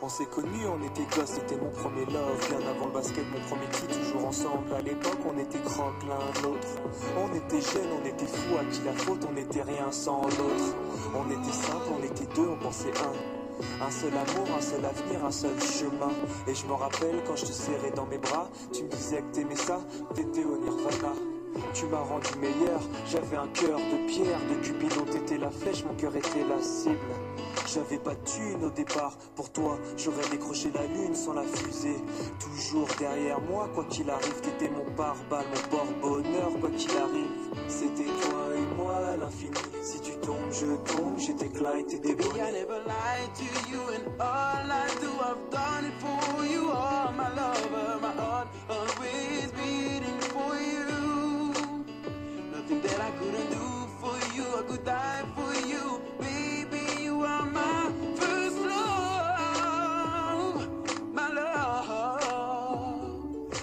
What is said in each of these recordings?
On s'est connus, on était gosses, c'était mon premier love. Bien avant le basket, mon premier titre, toujours ensemble. À l'époque, on était grands l'un l'autre. On était jeunes, on était fous, à qui la faute, on n'était rien sans l'autre. On était simple, on était deux, on pensait un seul amour, un seul avenir, un seul chemin. Et je me rappelle quand je te serrais dans mes bras, tu me disais que t'aimais ça, t'étais au nirvana. Tu m'as rendu meilleur, j'avais un cœur de pierre. De Cupidon t'étais la flèche, mon cœur était la cible. J'avais pas de thune au départ, pour toi j'aurais décroché la lune sans la fusée. Toujours derrière moi, quoi qu'il arrive, t'étais mon pare-balles, mon porte-bonheur, quoi qu'il arrive. C'était toi et moi à l'infini, si tu tombes je tombe, j'étais Clyde, t'étais Baby, I never lied to you, and all I do, I've done it for you. Oh, my lover, my heart always beating for you. Nothing that I couldn't do for you, I could die for you. Baby, you are my first love, my love.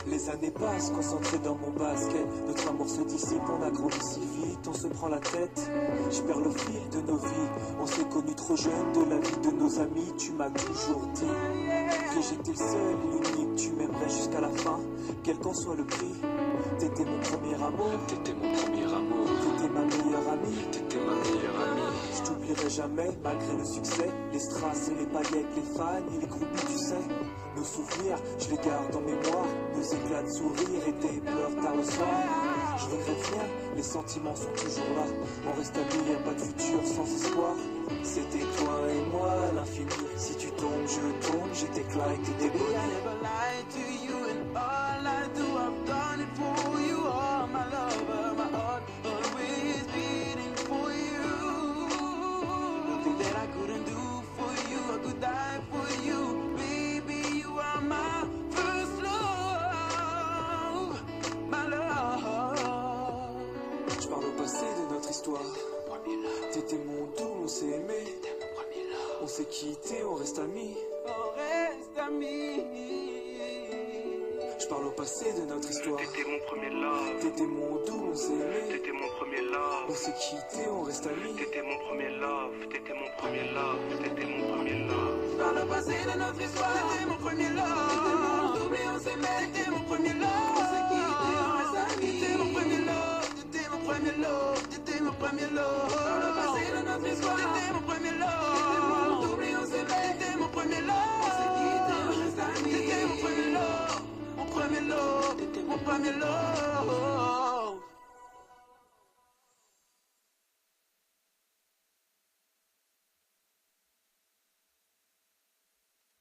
Les années passent, concentrées dans mon basket. Notre amour se dissipe, on a grandi si vite, on se prend la tête. Je perds le fil de nos vies, on s'est connus trop jeunes. De la vie de nos amis, tu m'as toujours dit que j'étais le seul et l'unique. Tu m'aimerais jusqu'à la fin, quel qu'en soit le prix. T'étais mon premier amour, t'étais mon premier amour, t'étais ma meilleure amie, t'étais ma meilleure amie. Je t'oublierai jamais, malgré le succès. Les strass et les paillettes, les fans et les groupies, tu sais. Nos souvenirs, je les garde en mémoire. Nos éclats de sourire et tes pleurs tard le soir. Je regrette rien, les sentiments sont toujours là. On reste amis, y'a pas de futur sans espoir. C'était toi et moi à l'infini. Si tu tombes, je tombe, j'étais Clyde, t'étais Baby, Bonnie. I never lied to you, and all I do, I've done it for you. Oh, my lover, my heart always beating for you. Nothing that I couldn't do for you, I could die for you. Baby, you are my first love, my love. Je parle au passé de notre histoire. T'étais mon doux, on s'est aimé. On s'est quitté, on reste amis. On reste amis. Je parle au passé de notre histoire. T'étais mon premier love, T'étais mon doux, on s'est aimé. t'étais mon premier love. On s'est quitté, on reste amis. T'étais mon premier love, t'étais mon premier love, t'étais mon premier love. Dans le passé de notre histoire, t'étais mon premier love. T'étais mon double et on s'aimait, t'étais mon premier love. On s'est quitté, on reste amis. T'étais mon premier love, t'étais mon premier love, t'étais mon premier love. Dans le passé de notre histoire, t'étais mon premier love. T'étais mon double et on s'aimait, t'étais mon premier love. On s'est quitté, on reste amis. T'étais mon premier love, mon premier love, t'étais mon premier love.